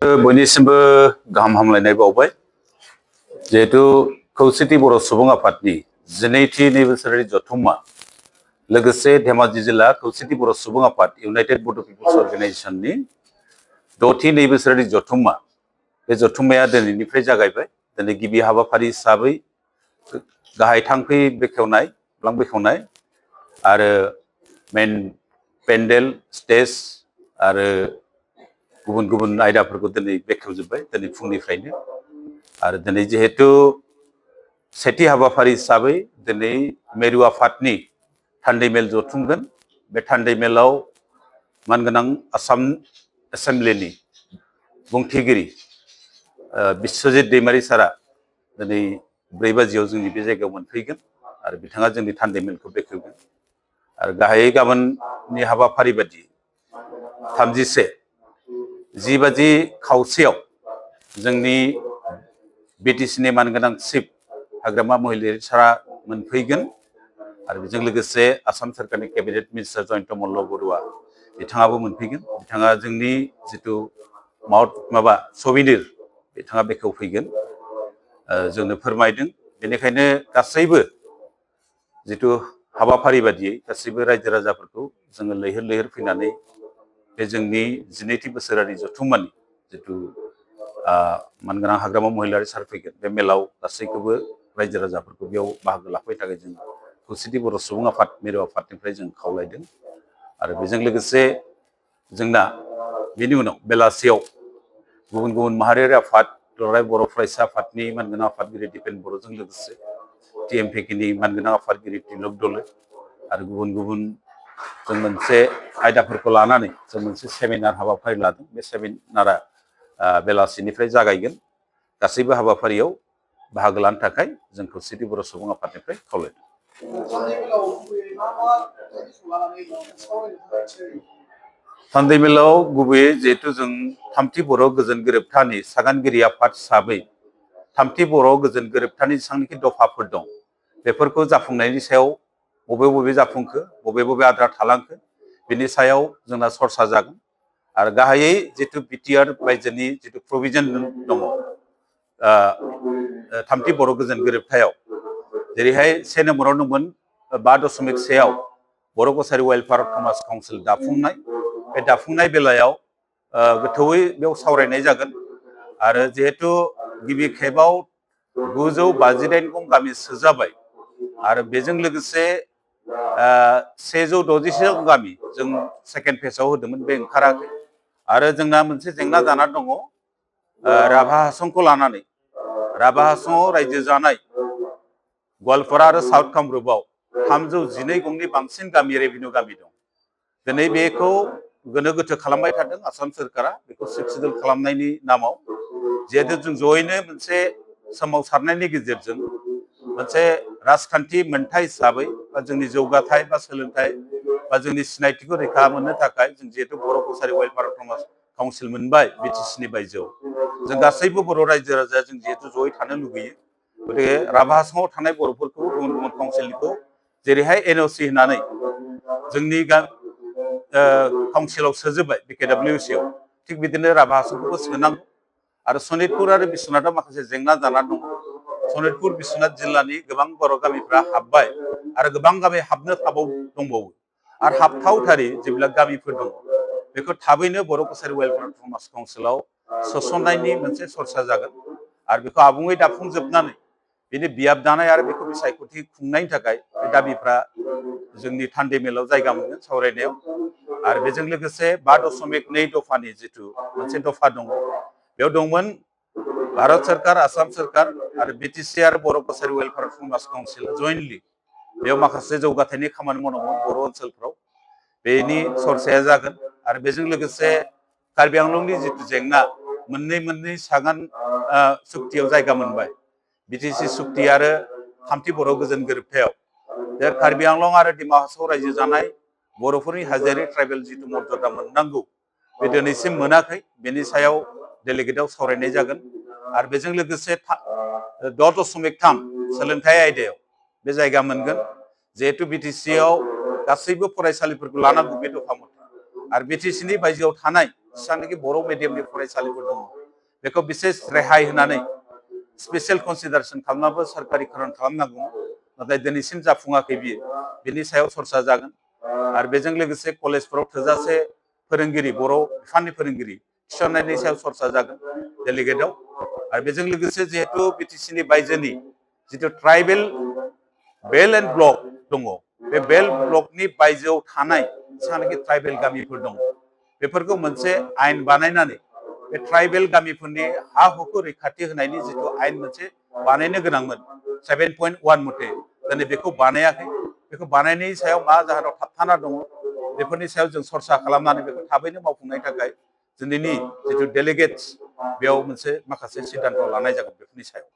बयनिसिमबो गाहाम हामलायनाय बावबाय जिहेतु खौसेथि बर' सुबुं आफादनि 12थि नैबोसोरारि जथुम्मा लोगोसे धेमाजि जिल्ला खौसेथि बर' सुबुं आफाद इउनाइटेड बड' पिपल्स अर्गेनाइजेशननि 6थि नैबोसोरारि जथुम्मा बे जथुम्माया दिनैनिफ्राय जागायबाय। दिनै गिबि हाबाफारि हिसाबै गाहाय थांखि बेखेवनाय प्लान बेखेवनाय आरो मेन पेन्डेल स्टेज आरो गुबुन गुबुन आयदाफोरखौ दिनै बेखेवजोब्बाय दिनै फुंनिफ्रायनो। आरो दिनै जिहेतु सेथि हाबाफारि हिसाबै दिनै मेरु आफादनि थान्दै मेल जथुमगोन। बे थान्दै मेलाव मानगोनां आसाम एसेम्ब्लिनि बुंथिगिरि बिश्वजित दैमारि सारा दिनै 4 बाजियाव जोंनि बे जायगायाव मोनफैगोन आरो बिथाङा जोंनि थान्दै मेलखौ बेखेवगोन। आरो गाहायै गाबोननि हाबाफारि बायदि 10 बाजि खावसेयाव जोंनि बिटिसिनि मानगोनां चिफ हाग्रामा महिलारि सारा मोनफैगोन आरो बेजों लोगोसे आसाम सोरखारनि केबिनेट मिनिस्टार जयन्त मल्ल बरुवा बिथाङाबो मोनफैगोन। बिथाङा जोंनि जिथु सबिनिर बिथाङा बेखेवफैगोन जोंनो फोरमायदों। बेनिखायनो गासैबो जिथु हाबाफारि बादियै गासैबो रायजो राजाफोरखौ जोङो लैहोर लैहोर फैनानै बे जोंनि 12थि बोसोरारि जथुम्मानि जिथु मानगोनां हाग्रामा महिलारि सार फैगोन बे मेलाव गासैखौबो रायजो राजाफोरखौ बेयाव बाहागो लाफैनो थाखाय जों खौसेथि बर' सुबुं आफाद मिरु आफादनिफ्राय जों खावलायदों। आरो बेजों लोगोसे जोंना बेनि उनाव बेलासियाव गुबुन गुबुन माहारियारि आफाद दुलाराय बर' फरायसा आफादनि मानगोनां आफादगिरि दिपेन बर'जों लोगोसे TMPKनि मानगोनां आफादगिरि तिलक दले आरो गुबुन गुबुन जों मोनसे आयदाफोरखौ लानानै जों मोनसे सेमिनार हाबाफारि लादों। बे सेमिनारा बेलासिनिफ्राय जागायगोन। गासैबो हाबाफारियाव बाहागो लानो थाखाय जों खौसेथि बर' सुबुं आफादनिफ्राय खावलायदों। थान्दै मेलाव गुबैयै जिहेतु जों 3थि बर' गोजोन गोरोबथानि सागानगिरि आफाद हिसाबै 3थि बर' गोजोन गोरोबथानि जेसेबांनाखि दफाफोर दं बेफोरखौ जाफुंनायनि सायाव बबे जाफुंखो बबे आद्रा थालांखो बिनि सायाव जोंना सरसा जागोन। आरो गाहायै जिथु बिटिआर रायजोनि जिथु प्रभिजन दङ 3थि बर' गोजोन गोरोबथायाव जेरैहाय 1 नम्बराव दंमोन 5.1 बर' कसारि वेलफेयार समाज काउन्सिल दाफुंनाय। बे दाफुंनाय बेलायाव गोथौयै बेयाव सावरायनाय जागोन। आरो जिहेतु गिबि खेबाव 959 गामि सोजाबाय आरो बेजों लोगोसे 160 गामि जों सेकेन्ड फेजआव होदोंमोन बे ओंखाराखै। आरो जोंना मोनसे जेंना जाना दङ राभा हासंखौ लानानै। राभा हासंआव रायजो जानाय गवालपारा आरो साउथ कामरुपआव 312 गंनि बांसिन गामि रेभिनिउ गामि दं। दिनै बेखौ गोनो गोथो खालामबाय थादों आसाम सोरखारा बेखौ सिडुल खालामनायनि नामाव। जिहेतु जों जयैनो मोनसे सोमावसारनायनि गेजेरजों मोनसे राजखान्थि मोनथाय हिसाबै बा जोंनि जौगाथाय बा सोलोंथाइ बा जोंनि सिनायथिखौ रैखा मोननो थाखाय जों जिहेतु बर' कसारि वेलफेयार काउन्सिल मोनबाय बिटिसिनि बायजोआव जों गासैबो बर' रायजो राजा जों जिहेतु जयै थानो लुगैयो। गतिके राभा हासंआव थानाय बर'फोरखौ गुबुन गुबुन काउन्सिलखौ जेरैहाय NOC होनानै जोंनि काउन्सिलाव सोजोबबाय BKWC आव थिग बिदिनो राभा हासंखौबो सोनांगौ। आरो सनितपुर आरो बिश्वनाथाव माखासे जेंना जाना दं। सनितपुर बिश्वनाथ जिल्लानि गोबां बर' गामिफ्रा हाबबाय आरो गोबां गामि हाबनो दंबावो आरो हाबथावथारि जेब्ला गामिफोर दङ बेखौ थाबैनो बर' कसारि वेलफेयार समाज काउन्सिलाव सोसननायनि मोनसे सरसा जागोन। आरो बेखौ आबुङै दाफुंजोबनानै बेनि बियाब दानाय आरो बेखौ बिसायख'थि खुंनायनि थाखाय बे दाबिफ्रा जोंनि थान्दै मेलाव जायगा मोनगोन सावरायनायाव। आरो बेजों लोगोसे 5.2 दफानि जिथु मोनसे दफा दङ बेयाव दंमोन भारत सोरखार आसाम सोरखार आरो बिटिसि आरो बर' कसारि वेलफेयार समाज काउन्सिल जयेन्टलि बेयाव माखासे जौगाथायनि खामानि मावनांगौ बर' ओनसोलफ्राव बेनि सरसाया जागोन। आरो बेजों लोगोसे कार्बि आंलंनि जिथु जेंना मोननै सागान सुक्तियाव जायगा मोनबाय बिटिसि सुक्ति आरो 3थि बर' गोजोन गोरोबथायाव बे कार्बि आंलं आरो डिमा हासाव रायजो जानाय बर'फोरनि हाजोआरि ट्राइबेल जिथु मर्यादा मोननांगौ बे दिनैसिम मोनाखै। बेनि सायाव डेलिगेटआव सावरायनाय जागोन। आरो बेजों लोगोसे 6.3 सोलोंथाइ आयदायाव बे जायगा मोनगोन। जिहेतु बिटिसिआव गासैबो फरायसालिफोरखौ लानांगौ बे दफा मथे आरो बिटिसिनि बायजोआव थानाय जेसेबांनाखि बर' मिडियामनि फरायसालिफोर दङ बेखौ बिसेस रेहाय होनानै स्पेसियेल कनसिडारेसन खालामनाबो सोरखारिकरन खालामनांगौ नाथाय दिनैसिम जाफुङाखै बियो बिनि सायाव सरसा जागोन आरो बेजों लोगोसे कलेजफोराव थोजासे फोरोंगिरि बर' बिफाननि फोरोंगिरि थिसननायनि सायाव सरसा जागोन डेलिगेटआव आरो बेजों लोगोसे जिहेतु बिटिसिनि बायजोनि जिथु ट्राइबेल बेल एन्ड ब्लक दङ बे बेल ब्लकनि बायजोआव थानाय जेसेबांनाखि ट्राइबेल गामिफोर दङ बेफोरखौ मोनसे आयेन बानायनानै बे ट्राइबेल गामिफोरनि हा हुखौ रैखाथि होनायनि जिथु आयेन मोनसे बानायनो गोनांमोन 7.1 मथे दिनै बेखौ बानायाखै बेखौ बानायनायनि सायाव मा जाहोनाव थाबथाना दङ बेफोरनि सायाव जों सरसा खालामनानै बेखौ थाबैनो मावफुंनायनि थाखाय दिनैनि जिथु डेलिगेट्स बेयाव मोनसे माखासे सिद्धान्त लानाय जागोन बेफोरनि सायाव